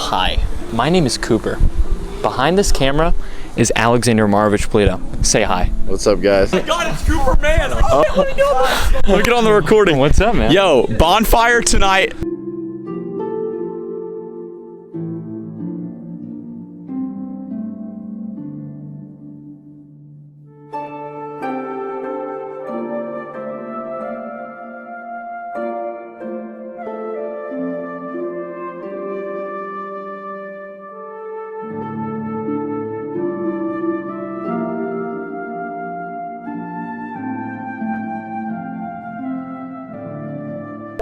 Hi, my name is Cooper. Behind this camera is Alexander Marovich Polito. Say hi. What's up, guys? Oh my God, it's Cooper, man. Look at on the recording. What's up, man? Yo, Bonfire tonight.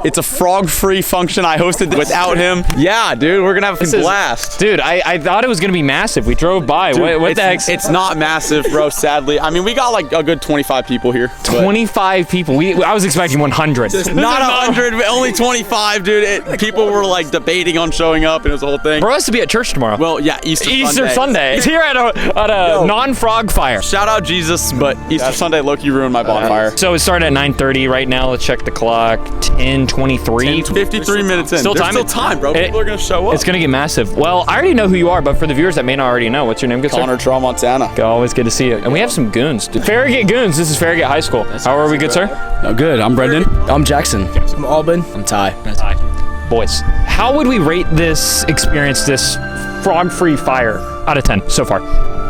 It's a frog-free function. I hosted without him. Yeah, dude, we're gonna have a blast. Dude, I thought it was gonna be massive. We drove by. Dude, what the heck? It's not massive, bro, sadly. I mean, we got like a good 25 people here. 25 people? I was expecting 100. Not 100, only 25, dude. People were like debating on showing up, and it was a whole thing. Bro has to be at church tomorrow. Well, yeah, Easter Sunday. It's here at a non-frog fire. Shout out Jesus, but Easter Sunday low-key ruined my bonfire. So it started at 9:30 right now. Let's check the clock. 10:23. 53 minutes in. There's still time, bro. People are gonna show up. It's gonna get massive. Well, I already know who you are, but for the viewers that may not already know, what's your name, good sir? Connor Montana. Always good to see you. And we have some goons. Farragut Goons. This is Farragut High School. How are we, good sir? Oh, good. I'm Brendan. I'm Jackson. I'm Auben. I'm Ty. Boys, how would we rate this experience, this frog-free fire, out of 10 so far?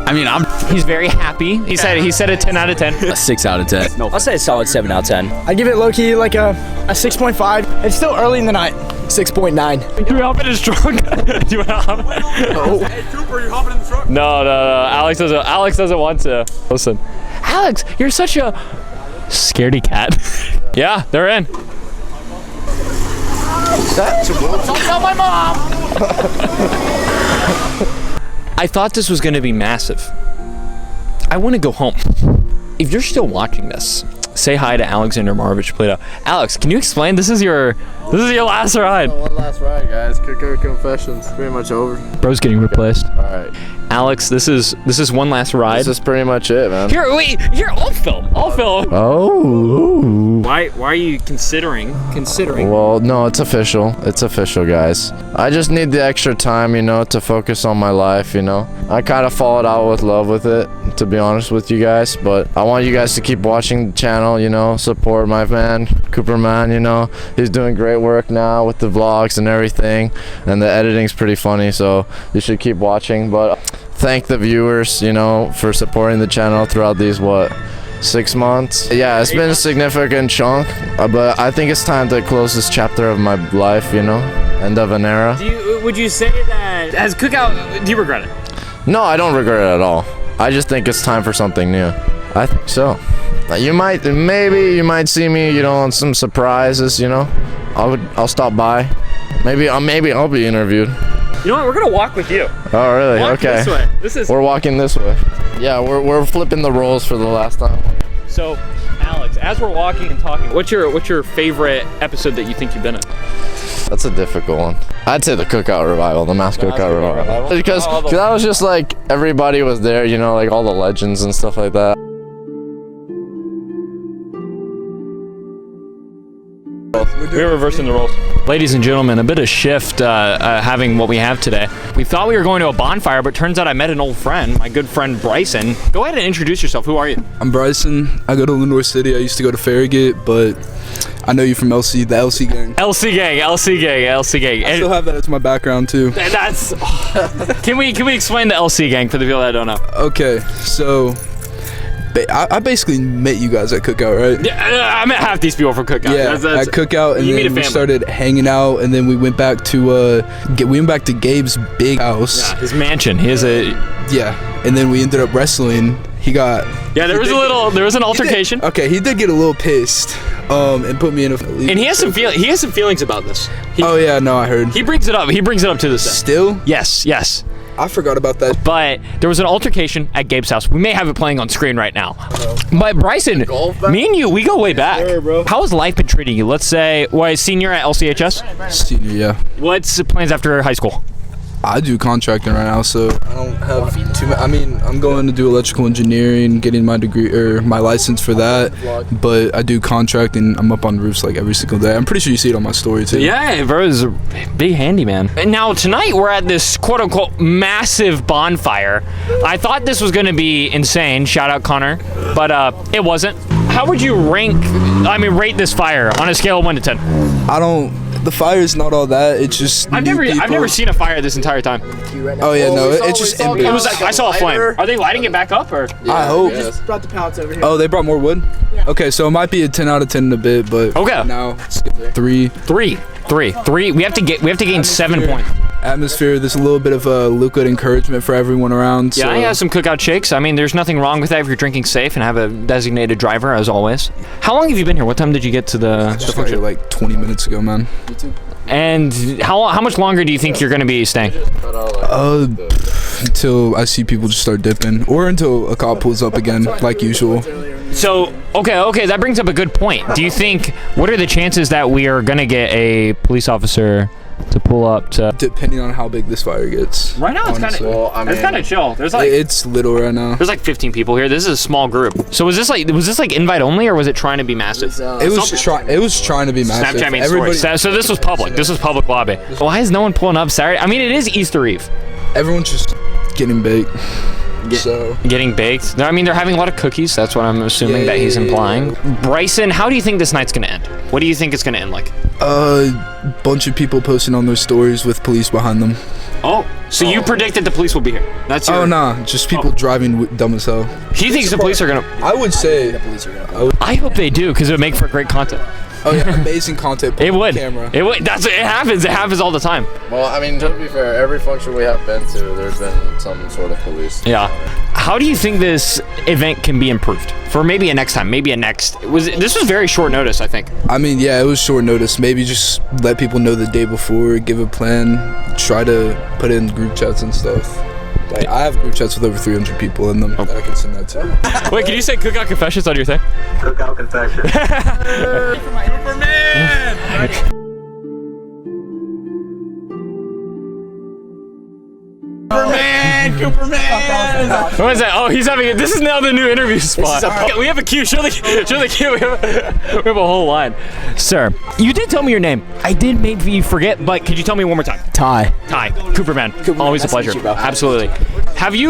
I mean, He's very happy. He said a 10 out of 10. A 6 out of 10. I'll say a solid 7 out of 10. I give it low-key like a 6.5. It's still early in the night. 6.9. Do we hop in his truck? Do you want to hop? Oh. Hey, Cooper, you hopping in the truck? No. Alex doesn't want to. Listen, Alex, you're such a scaredy cat. Yeah, they're in. Don't tell my mom. I thought this was going to be massive. I want to go home. If you're still watching this, say hi to Alexander Marovich Polito. Alex, can you explain? This is your last ride. One last ride, guys. Cookout confessions. Pretty much over. Bro's getting replaced. All right. Alex, this is one last ride. This is pretty much it, man. Here, I'll film. Oh. Why are you considering? Well, no, it's official. It's official, guys. I just need the extra time, to focus on my life, I kind of followed out with love with it, to be honest with you guys, but I want you guys to keep watching the channel, support my man, Cooper man, he's doing great work now with the vlogs and everything, and the editing's pretty funny, so you should keep watching. But thank the viewers, for supporting the channel throughout these 6 months. Yeah, it's been a significant chunk, but I think it's time to close this chapter of my life, end of an era. Would you say that as Cookout, do you regret it? No, I don't regret it at all. I just think it's time for something new. I think so. You might see me, on some surprises, I'll stop by. Maybe I'll be interviewed. You know what? We're gonna walk with you. Oh, really? Walk okay. This way. We're walking this way. Yeah, we're flipping the roles for the last time. So, Alex, as we're walking and talking, what's your favorite episode that you think you've been in? That's a difficult one. I'd say the Cookout Revival, the Mass Cookout Revival. Because that was just like, everybody was there, like all the legends and stuff like that. We're reversing the roles. Ladies and gentlemen, a bit of shift having what we have today. We thought we were going to a bonfire, but turns out I met an old friend, my good friend Bryson. Go ahead and introduce yourself. Who are you? I'm Bryson. I go to Lenore City. I used to go to Farragut, but I know you from the LC gang. LC gang. I still have that as my background too. That's. Can we explain the LC gang for the people that don't know? Okay, so I basically met you guys at Cookout, right? Yeah, I met half these people from Cookout. Yeah, at Cookout, and then we started hanging out, and then we went back to Gabe's big house. Yeah, his mansion. He has a. Yeah, and then we ended up wrestling. There was an altercation. He did get a little pissed, and put me in a. And he has some feelings about this. I heard. He brings it up. to this day. Still? Yes. I forgot about that. But there was an altercation at Gabe's house. We may have it playing on screen right now. But Bryson, me and you, we go way back. Sure, bro. How has life been treating you? Let's say, senior at LCHS? Senior, yeah. What's the plans after high school? I do contracting right now, so I don't have too much. I mean, I'm going to do electrical engineering, getting my degree or my license for that. But I do contracting. I'm up on roofs like every single day. I'm pretty sure you see it on my story too. Yeah, bro, is a big handyman. And now tonight we're at this quote unquote massive bonfire. I thought this was gonna be insane. Shout out Connor, but it wasn't. How would you rate this fire on a scale of 1 to 10? The fire is not all that. It's just I've never seen a fire this entire time. Oh yeah, no, it's just empty. It was like I saw a flame. Are they lighting it back up or? I hope. Just brought the pallets over here. Oh, they brought more wood? Yeah. Okay, so it might be a 10 out of 10 in a bit, but okay. Now it's 3. 3. We have to gain 7 points. Atmosphere, there's a little bit of a liquid encouragement for everyone around. Yeah, so. I have some Cookout shakes. I mean, there's nothing wrong with that if you're drinking safe and have a designated driver, as always. How long have you been here? What time did you get to the function? Like 20 minutes ago, man. And how much longer do you think you're going to be staying? Until I see people just start dipping, or until a cop pulls up again, like usual. So, okay, that brings up a good point. Do you think, what are the chances that we are going to get a police officer to pull up to? Depending on how big this fire gets. Right now, it's kind of it's kind of chill. There's like it's little right now. There's like 15 people here. This is a small group. So was this like invite only, or was it trying to be massive? It was trying to be massive. Snapchat made stories. So this was public. This was public lobby. Why is no one pulling up Saturday? I mean, it is Easter Eve. Everyone's just getting baked. Getting baked. I mean, they're having a lot of cookies. That's what I'm assuming that he's implying. Bryson, how do you think this night's gonna end? What do you think it's gonna end like? Bunch of people posting on their stories with police behind them. Oh, so you predicted the police will be here? That's your... Oh nah, just people driving dumb as hell. He thinks the police are gonna... I would say the police are gonna... I hope they do, because it would make for great content. Oh yeah, amazing content. It would. Camera. It would. It happens. It happens all the time. Well, I mean, to be fair, every function we have been to, there's been some sort of police. Yeah. How do you think this event can be improved for maybe a next time? Maybe a next. This was very short notice, I think. I mean, yeah, it was short notice. Maybe just let people know the day before, give a plan, try to put in group chats and stuff. Like, I have group chats with over 300 people in them that I can send that to. Wait, can you say Cookout Confessions on your thing? Cookout Confessions. Superman! Cooperman! What is that? Oh, he's having it. This is now the new interview spot. We have a queue. Show the queue. We have a whole line. Sir, you did tell me your name. I did maybe forget, but could you tell me one more time? Ty. Cooperman. Always a pleasure. Absolutely.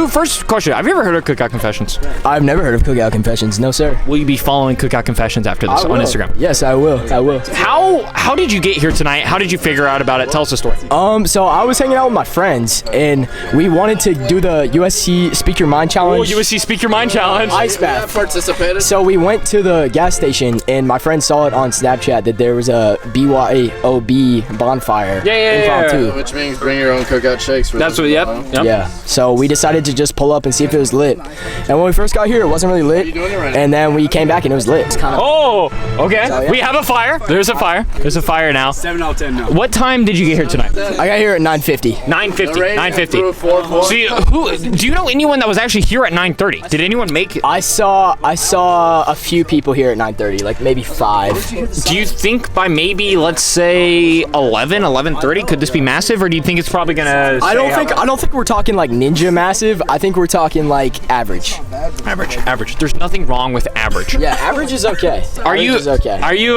First question, have you ever heard of Cookout Confessions? I've never heard of Cookout Confessions, no sir. Will you be following Cookout Confessions after this on Instagram? Yes, I will. How did you get here tonight? How did you figure out about it? Tell us the story. So I was hanging out with my friends, and we wanted to do the USC Speak Your Mind Challenge. Oh, USC Speak Your Mind Challenge. Ice bath. Participated. So we went to the gas station, and my friend saw it on Snapchat that there was a BYOB bonfire. Yeah. Which means bring your own Cookout shakes. That's what. Yep. Yeah. So we decided to just pull up and see if it was lit. And when we first got here, it wasn't really lit. And then we came back and it was lit. Oh, okay. So, yeah. We have a fire. There's a fire. There's a fire now. 7 out of 10 now. What time did you get here tonight? I got here at 9:50. 9:50. See, do you know anyone that was actually here at 9:30? Did anyone make it? I saw a few people here at 9:30, like maybe 5. Do you think by maybe, let's say 11:30, could this be massive, or do you think it's probably gonna? I don't think we're talking like ninja massive. I think we're talking like average. Average. There's nothing wrong with average. Yeah, average is okay. Are you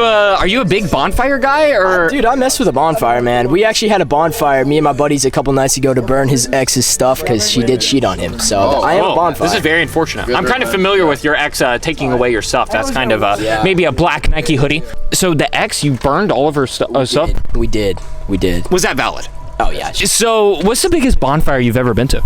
a big bonfire guy, or? Dude, I mess with a bonfire, man. We actually had a bonfire, me and my buddies, a couple nights ago to burn his ex's stuff because she did cheat on him. So I am a bonfire. This is very unfortunate. I'm kind of familiar with your ex taking away your stuff. That's kind of maybe a black Nike hoodie. So the ex, you burned all of her stuff? We did. Was that valid? Oh yeah. So what's the biggest bonfire you've ever been to?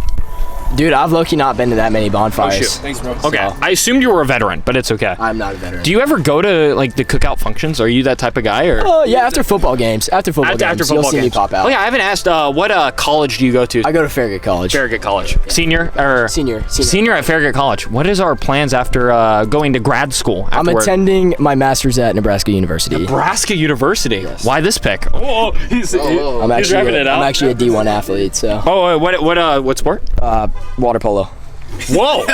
Dude, I've low-key not been to that many bonfires. Oh, shoot. Thanks, bro. Okay, so. I assumed you were a veteran, but it's okay. I'm not a veteran. Do you ever go to like the Cookout functions? Are you that type of guy, or? Oh yeah, after football games. After football games, you'll see me pop out. Oh yeah, I haven't asked. What college do you go to? I go to Farragut College. Farragut College. Senior at Farragut College. What is our plans after going to grad school? I'm attending my master's at Nebraska University. Nebraska University. Yes. Why this pick? He's wrapping it out. I'm actually a D1 athlete. So. Oh, what sport? Water polo. Whoa!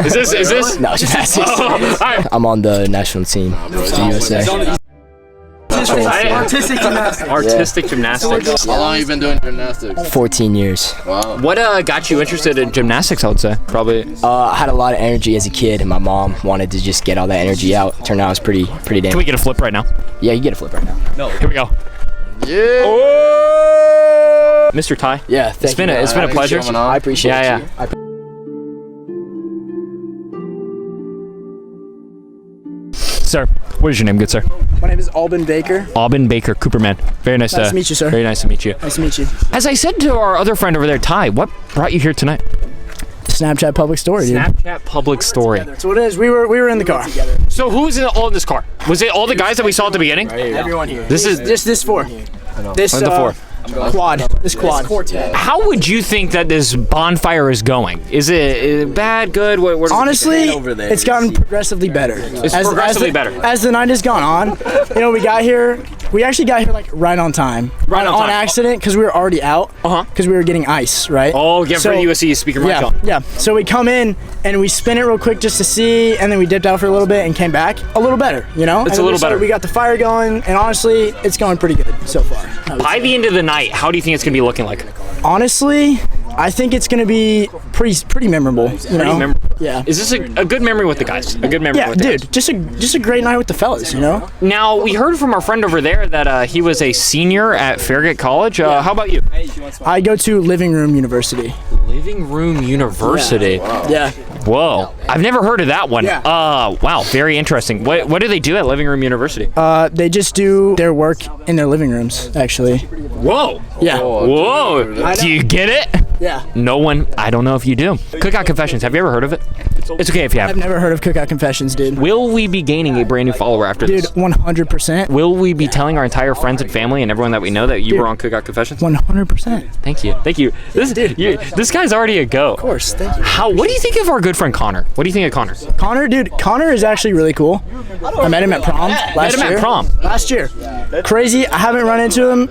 Is this? No, gymnastics. I'm on the national team for the USA. Artistic gymnastics. Artistic gymnastics. How long have you been doing gymnastics? 14 years. Wow. What got you interested in gymnastics, I would say? Probably. I had a lot of energy as a kid, and my mom wanted to just get all that energy out. Turned out it was pretty damn. Can we get a flip right now? Yeah, you get a flip right now. No. Here we go. Yeah. Oh! Mr. Ty. Yeah, thank It's been you. a pleasure. I appreciate Yeah, you. Sir, what is your name, good sir? My name is Auben Baker. Auben Baker, Cooperman. Very nice Nice to meet you, sir. Very nice to meet you. Nice to meet you. As I said to our other friend over there, Ty, what brought you here tonight? Snapchat public story, dude. Snapchat public story. So it is. We were in the car. So who was all in this car? Was it all the guys that we saw at the beginning? Everyone here. This is This four. This the four. quad. This quad. How would you think that this bonfire is going? Is it bad, good? What Honestly, it's gotten progressively better. It's progressively better. As the night has gone on, we actually got here like right on time. Right on time. accident because we were already out. Uh-huh. Because we were getting ice, right? Oh, yeah, for the USC speaker mic Yeah, on. yeah. So we come in and we spin it real quick just to see, and then we dipped out for a little bit and came back a little better, you know? It's a little better. We got the fire going, and honestly, it's going pretty good so far. By the end of the night, how do you think it's going to be looking like? Honestly, I think it's gonna be pretty memorable. You know? memorable. Yeah. Is this a good memory with the guys? A good memory Yeah, with the dude. guys? Just a great night with the fellas. You know. Now, we heard from our friend over there that he was a senior at Farragut College. How about you? I go to Living Room University. Living Room University. Yeah. Whoa. I've never heard of that one. Yeah. Wow, very interesting. What do they do at Living Room University? They just do their work in their living rooms, actually. Whoa. Yeah. Whoa. Do you get it? Yeah. No one. I don't know if you do. Cookout Confessions. Have you ever heard of it? It's okay if you I've have. never heard of Cookout Confessions, dude. Will we be gaining a brand new follower after Dude, this? 100%. Will we be telling our entire friends and family and everyone that we know that you Dude. were on Cookout Confessions? 100%. Thank you. Thank you. This guy's already a go. Of course. Thank you. What do you think of our good friend Connor? What do you think of Connor? Connor is actually really cool. I met him at prom last year. Met him at prom. Last year. Crazy. I haven't run into him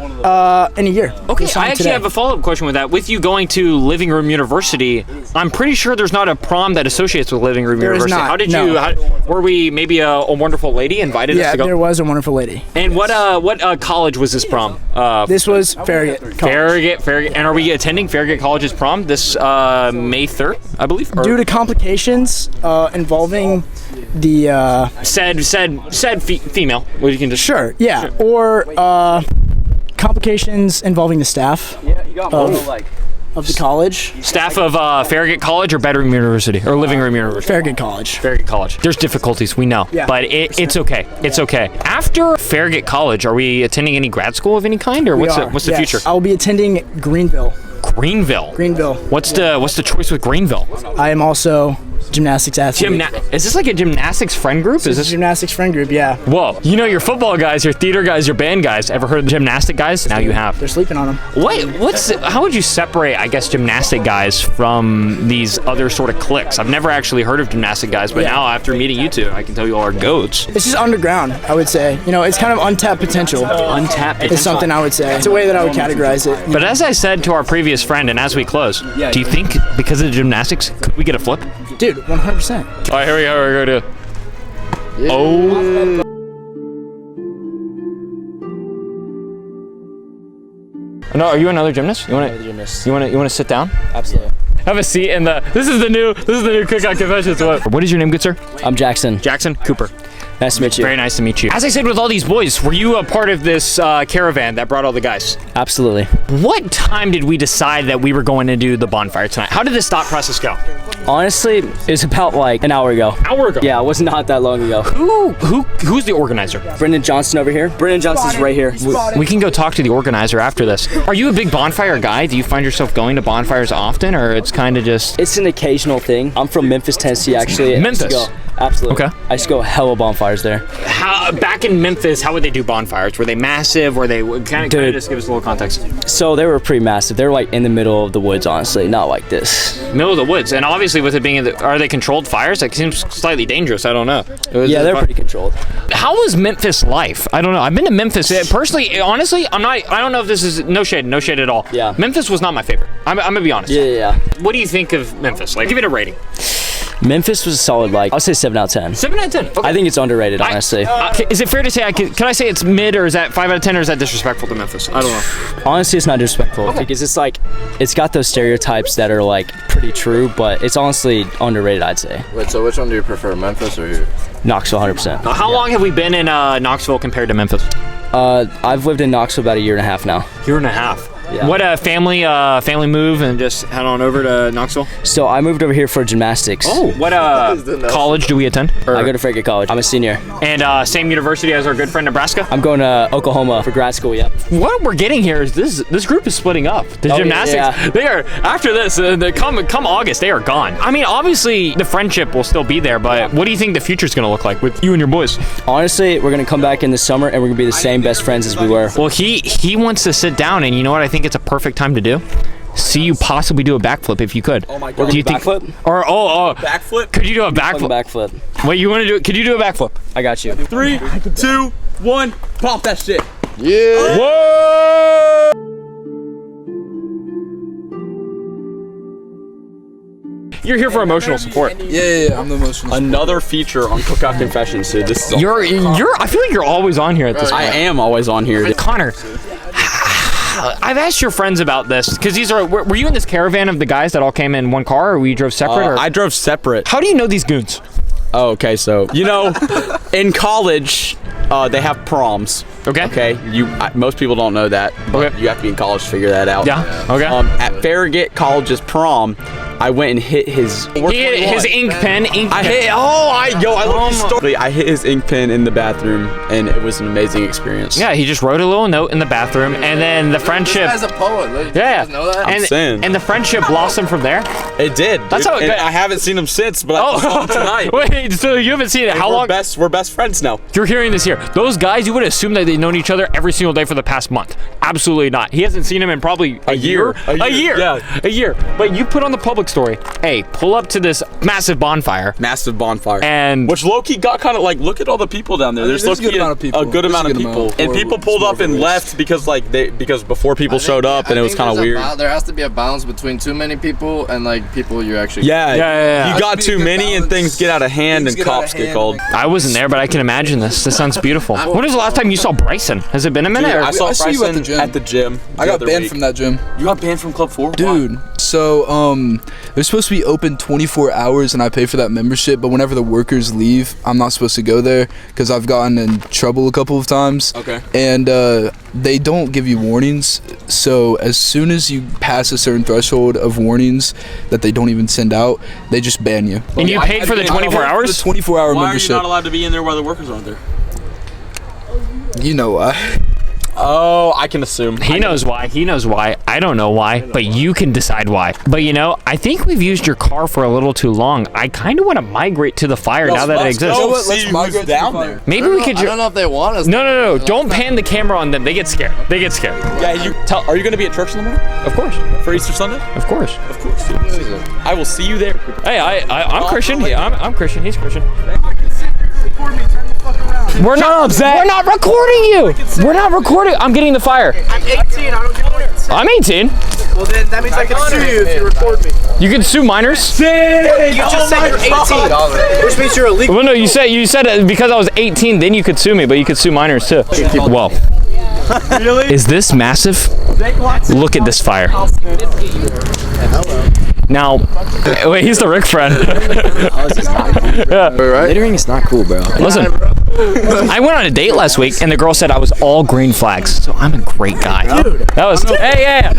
in a year. Okay, Just saw I him actually today. have a follow-up question with that. With you going to Living Room University, I'm pretty sure there's not a prom that associates with Living Room There is University. not, How did no. you? Were we maybe a wonderful lady invited us Yeah, to go? there was a wonderful lady. And what college was this prom? This was Farragut College. Farragut. And are we attending Farragut College's prom this May 3rd, I believe? Or Due to complications involving the said female. What you can just sure, yeah, or complications involving the staff of the college. staff of Farragut College or Bedroom University or Living Room University. Farragut College. Farragut College. There's difficulties, we know, Yeah. but it's okay. It's okay. After Farragut College, are we attending any grad school of any kind, or what's the future? I will be attending Greenville. Greenville. What's the choice with Greenville? I am also gymnastics athlete. Is this like a gymnastics friend group? Is this? Gymnastics friend group, yeah. Whoa! You know your football guys, your theater guys, your band guys. Ever heard of the gymnastic guys? Now you have. They're sleeping on them. How would you separate, I guess, gymnastic guys from these other sort of cliques? I've never actually heard of gymnastic guys, but now after meeting you two, I can tell you all are goats. It's just underground, I would say. You know, it's kind of untapped potential. Untapped potential. Is something I would say. It's a way that I would categorize it. But as I said to our previous friend, and as we close, do you think because of the gymnastics, could we get a flip? Dude, 100%. All right, here we go. We're going to. Oh. No, are you another gymnast? You want to sit down? Absolutely. Have a seat in the. This is the new Cookout Confessions. What is your name, good sir? I'm Jackson. Jackson Cooper. Nice to meet you. Very nice to meet you. As I said with all these boys, were you a part of this caravan that brought all the guys? Absolutely. What time did we decide that we were going to do the bonfire tonight? How did this thought process go? Honestly, it was about like an hour ago. Hour ago? Yeah, it was not that long ago. Who's the organizer? Brendan Johnson over here. Brendan Johnson's right here. We can go talk to the organizer after this. Are you a big bonfire guy? Do you find yourself going to bonfires often, or it's kind of just... It's an occasional thing. I'm from Memphis, Tennessee, actually. Memphis? Absolutely. Okay. I used to go hella bonfires there. Back in Memphis, how would they do bonfires? Were they massive? Were they kind of just give us a little context? So they were pretty massive. They were like in the middle of the woods, honestly, not like this. Middle of the woods, and obviously with it being are they controlled fires? That seems slightly dangerous. I don't know. Yeah, they're pretty controlled. How was Memphis life? I don't know. I've been to Memphis personally. Honestly, I don't know if this is no shade at all. Yeah. Memphis was not my favorite. I'm gonna be honest. Yeah. What do you think of Memphis? Like, give it a rating. Memphis was a solid, like, I'll say 7 out of 10. 7 out of 10. Okay. I think it's underrated, honestly. Is it fair to say can I say it's mid, or is that 5 out of 10, or is that disrespectful to Memphis? I don't know. Honestly, it's not disrespectful because it's like, it's got those stereotypes that are like pretty true, but it's honestly underrated, I'd say. Wait, so which one do you prefer, Memphis or here? Knoxville, 100%. How long have we been in Knoxville compared to Memphis? I've lived in Knoxville about 1.5 years now. Year and a half. Yeah. What a family move and just head on over to Knoxville? So I moved over here for gymnastics. Oh, what college do we attend? I go to Frederick College. I'm a senior. And same university as our good friend Nebraska? I'm going to Oklahoma for grad school, yeah. What we're getting here is this group is splitting up. The gymnastics, yeah. they are, after this, come August, they are gone. I mean, obviously, the friendship will still be there, but what do you think the future's going to look like with you and your boys? Honestly, we're going to come back in the summer, and we're going to be the same best friends as we were. Well, he wants to sit down, and you know what? I think it's a perfect time to do? See you possibly do a backflip if you could. Oh my God. Do you think backflip? Or Backflip? could you do a backflip? Backflip. Wait, you want to do it? Could you do a backflip? I got you. 3, 2, 1, pop that shit. Yeah. Whoa! You're here for emotional support. Yeah, I'm the emotional. Another feature on Cookout Confessions, dude. This is You're I feel like you're always on here at this point. I am always on here. Connor, I've asked your friends about this because were you in this caravan of the guys that all came in one car, or we drove separate? Or? I drove separate. How do you know these goons? Oh, okay, so you know, in college, they have proms. Okay. Okay. Most people don't know that. But you have to be in college to figure that out. Yeah. Okay. At Farragut College's prom, I went and hit his. He hit his ink pen. I love this story. I hit his ink pen in the bathroom, and it was an amazing experience. Yeah, he just wrote a little note in the bathroom, and then the friendship. As a poet. Yeah. You know that? And the friendship blossomed from there. It did. That's how it. I haven't seen him since, but I saw him tonight. Wait, so you haven't seen it? How long? We're best friends now. You're hearing this here. Those guys, you would assume that they've known each other every single day for the past month. Absolutely not. He hasn't seen him in probably a year. A year. Yeah. A year. But you put on the public story, hey, pull up to this massive bonfire. Massive bonfire. And which low-key got kind of like, look at all the people down there. There's low-key a good amount of people. And people pulled up and left because because before people showed up, and it was kind of weird. There has to be a balance between too many people and like people you actually. Yeah. You got too many and things get out of hand and cops get called. I wasn't there, but I can imagine this. This sounds beautiful. When was the last time you saw Bryson? Has it been a minute? Dude, I saw you Bryson at the gym. I got banned from that gym. You got banned from Club 4? Dude, so they're supposed to be open 24 hours and I pay for that membership, but whenever the workers leave, I'm not supposed to go there because I've gotten in trouble a couple of times. Okay. And they don't give you warnings, so as soon as you pass a certain threshold of warnings that they don't even send out, they just ban you. And you paid for the 24 hours? The 24-hour Why membership. are you not allowed to be in there while the workers aren't there? You know why. Oh, I can assume. He knows why. He knows why. I don't know why, but you can decide why. But you know, I think we've used your car for a little too long. I kind of want to migrate to the fire now that it exists. Go Let's see migrate who's to down the fire. there. Maybe we could. I don't know if they want us. No. Don't pan the camera on them. They get scared. They get scared. Yeah, are you going to be at church in the morning? Of course. For Easter Sunday? Of course. Of course. I will see you there. Hey, I'm Christian. I'm Christian. He's Christian. We're not recording you. We're not recording. I'm getting the fire. I'm 18. I don't get what it says. I'm 18. Well, then that means I can sue you if you record me. You can sue minors. You just said you're 18, which means you're illegal. Well, no, you said because I was 18, then you could sue me, but you could sue minors too. Well, is this massive? Look at this fire. Now, wait, he's the Rick friend. Littering is not cool, bro. Listen, I went on a date last week, and the girl said I was all green flags, so I'm a great guy. That was, hey.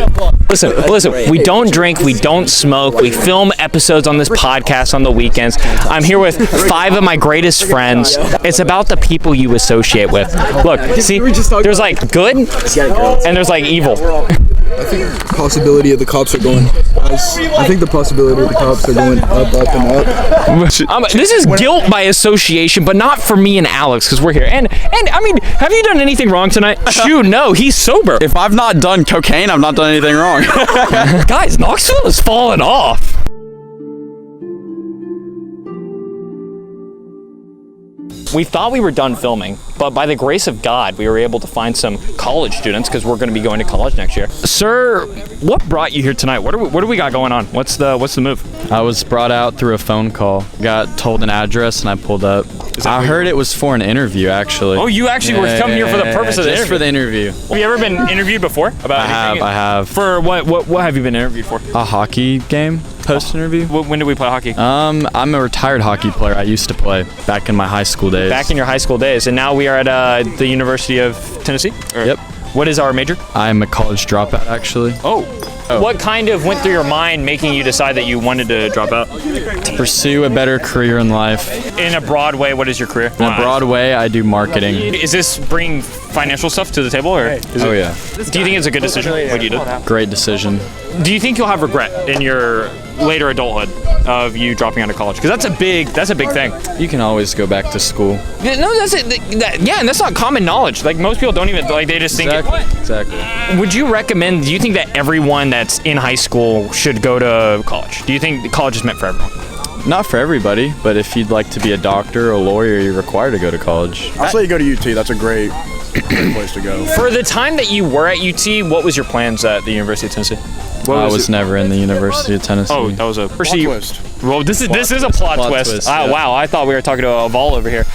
Listen, we don't drink, we don't smoke, we film episodes on this podcast on the weekends. I'm here with 5 of my greatest friends. It's about the people you associate with. Look, see, there's like good, and there's like evil. I think the possibility of the cops are going. I think the possibility of the cops are going up and up. This is guilt by association, but not for me and Alex, because we're here. And I mean, have you done anything wrong tonight? Shoot, no, he's sober. If I've not done cocaine, I've not done anything wrong. Guys, Knoxville is falling off. We thought we were done filming, but by the grace of God, we were able to find some college students because we're going to be going to college next year. Sir, what brought you here tonight? What do we got going on? What's the move? I was brought out through a phone call. Got told an address and I pulled up. I heard it was for an interview, actually. Oh, you actually were coming here for the purpose of the interview? Just for the interview. Have you ever been interviewed before? About I have. For what have you been interviewed for? A hockey game post-interview. When did we play hockey? I'm a retired hockey player. I used to play back in my high school days. Back in your high school days, and now we are at the University of Tennessee? Yep. What is our major? I'm a college dropout, actually. Oh. What kind of went through your mind making you decide that you wanted to drop out? To pursue a better career in life. In a broad way, what is your career? In a broad way, I do marketing. Is this bringing financial stuff to the table, or? Yeah. Do you think it's a good decision, what you did? Great decision. Do you think you'll have regret in your later adulthood of you dropping out of college? Because that's a big thing. You can always go back to school. No, that's it. Yeah, and that's not common knowledge. Like, most people don't even, like, they just think Exactly. Would you recommend, do you think that everyone that's in high school should go to college? Do you think college is meant for everyone? Not for everybody, but if you'd like to be a doctor or a lawyer, you're required to go to college. I'll say you go to UT. That's a great place to go. For the time that you were at UT, what was your plans at the University of Tennessee? I was never in the University of Tennessee. Oh, that was a Plot twist. Well, this is a plot twist. Yeah. Wow, I thought we were talking to a Vol over here.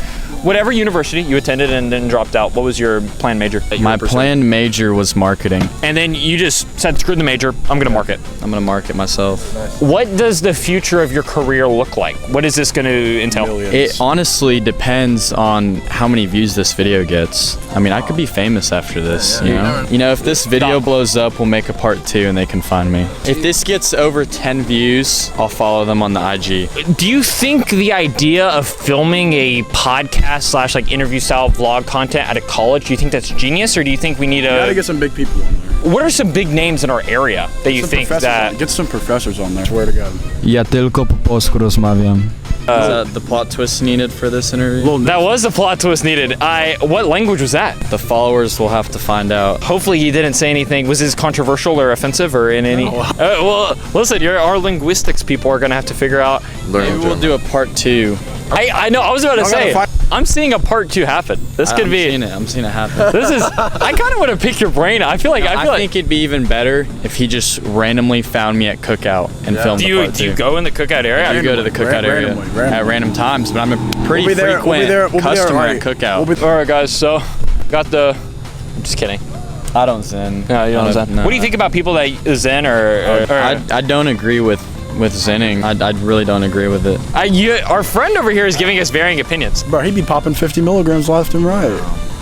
Whatever university you attended and then dropped out, what was your planned major? My planned major was marketing. And then you just said, screw the major, I'm gonna market. I'm gonna market myself. What does the future of your career look like? What is this gonna entail? Millions. It honestly depends on how many views this video gets. I mean, I could be famous after this, you know? You know, if this video blows up, we'll make a part 2 and they can find me. If this gets over 10 views, I'll follow them on the IG. Do you think the idea of filming a podcast / like interview style vlog content at a college, do you think that's genius, or do you think we need You gotta get some big people on there. what are some big names in our area that you think that Get some professors on there. Swear to God. Ja tylko po polsku rozmawiam. Is that the plot twist needed for this interview? that was the plot twist needed? What language was that? The followers will have to find out. Hopefully he didn't say anything. Was this controversial or offensive or in any? Well, listen, our linguistics people are gonna have to figure out. Maybe we'll do a part 2. I know. I was about to say. I'm seeing a part 2 happen. This could be. I'm seeing it happen. This is. I kind of want to pick your brain. I think it'd be even better if he just randomly found me at Cookout and filmed the part 2. Do you go in the Cookout area? I do go to the Cookout area at random times, but I'm a pretty frequent customer at Cookout. All right, guys. So, got the. I'm just kidding. I don't zen. No, you don't zen. No. What do you think about people that zen or I don't agree with zenning. I really don't agree with it. Our friend over here is giving us varying opinions. Bro, he be popping 50 milligrams left and right.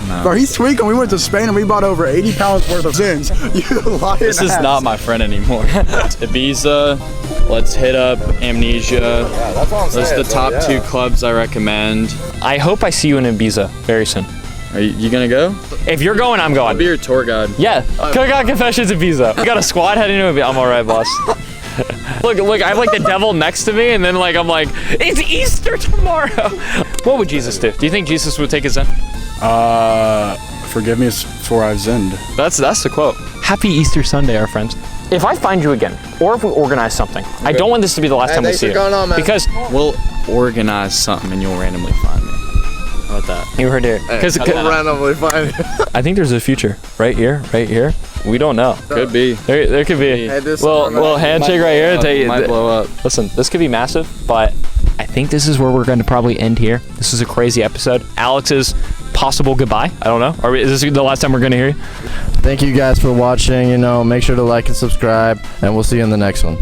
No. Bro, he's tweaking. We went to Spain and we bought over 80 pounds worth of Zins. You lying This is ass. not my friend anymore. Ibiza, let's hit up Amnesia. Yeah, that's what I'm Those saying. are the top 2 clubs I recommend. I hope I see you in Ibiza very soon. Are you gonna go? If you're going, I'm going. I'll be your tour guide. Yeah, Cookout Confessions Ibiza. We got a squad heading to Ibiza. I'm all right, boss. Look, I have like the devil next to me, and then like I'm like, it's Easter tomorrow. What would Jesus do? Do you think Jesus would take his zen? Forgive me for I've zinned. That's the quote. Happy Easter Sunday, our friends. If I find you again, or if we organize something, I don't want this to be the last time we see you. Because we'll organize something and you'll randomly find me. How about that? You heard it. Because randomly find I think there's a future right here. We don't know. Could be. There could be. Hey, this Well, handshake right here. Might blow up. Listen, this could be massive, but I think this is where we're going to probably end here. This is a crazy episode. Alex's possible goodbye. I don't know. Is this the last time we're going to hear you? Thank you guys for watching. Make sure to like and subscribe, and we'll see you in the next one.